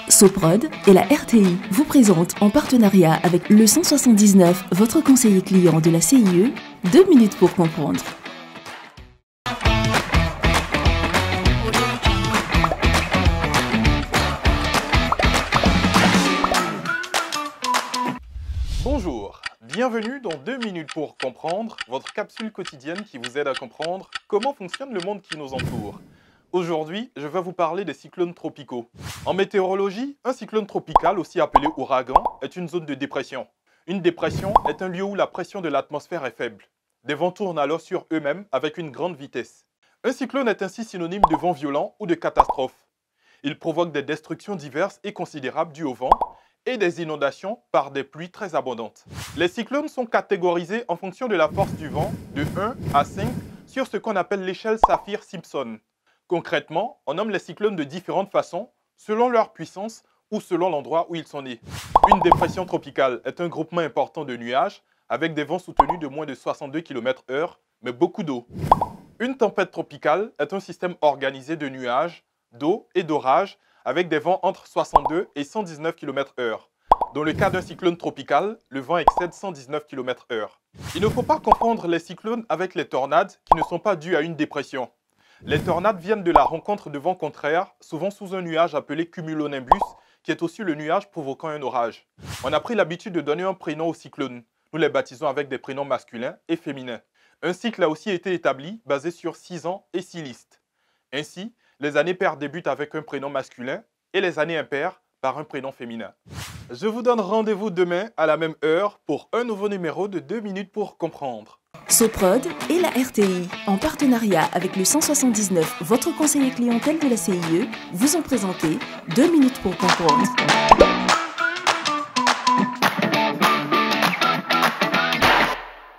Soprod et la RTI vous présentent en partenariat avec le 179, votre conseiller client de la CIE, 2 minutes pour comprendre. Bonjour, bienvenue dans 2 minutes pour comprendre, votre capsule quotidienne qui vous aide à comprendre comment fonctionne le monde qui nous entoure. Aujourd'hui, je vais vous parler des cyclones tropicaux. En météorologie, un cyclone tropical, aussi appelé ouragan, est une zone de dépression. Une dépression est un lieu où la pression de l'atmosphère est faible. Des vents tournent alors sur eux-mêmes avec une grande vitesse. Un cyclone est ainsi synonyme de vent violent ou de catastrophe. Il provoque des destructions diverses et considérables dues au vent et des inondations par des pluies très abondantes. Les cyclones sont catégorisés en fonction de la force du vent de 1 à 5 sur ce qu'on appelle l'échelle Saffir-Simpson. Concrètement, on nomme les cyclones de différentes façons, selon leur puissance ou selon l'endroit où ils sont nés. Une dépression tropicale est un groupement important de nuages avec des vents soutenus de moins de 62 km/h, mais beaucoup d'eau. Une tempête tropicale est un système organisé de nuages, d'eau et d'orages avec des vents entre 62 et 119 km/h. Dans le cas d'un cyclone tropical, le vent excède 119 km/h. Il ne faut pas confondre les cyclones avec les tornades qui ne sont pas dus à une dépression. Les tornades viennent de la rencontre de vents contraires, souvent sous un nuage appelé cumulonimbus, qui est aussi le nuage provoquant un orage. On a pris l'habitude de donner un prénom aux cyclones. Nous les baptisons avec des prénoms masculins et féminins. Un cycle a aussi été établi, basé sur 6 ans et 6 listes. Ainsi, les années paires débutent avec un prénom masculin et les années impaires par un prénom féminin. Je vous donne rendez-vous demain à la même heure pour un nouveau numéro de 2 minutes pour comprendre. Soprod et la RTI, en partenariat avec le 179, votre conseiller clientèle de la CIE, vous ont présenté 2 minutes pour comprendre.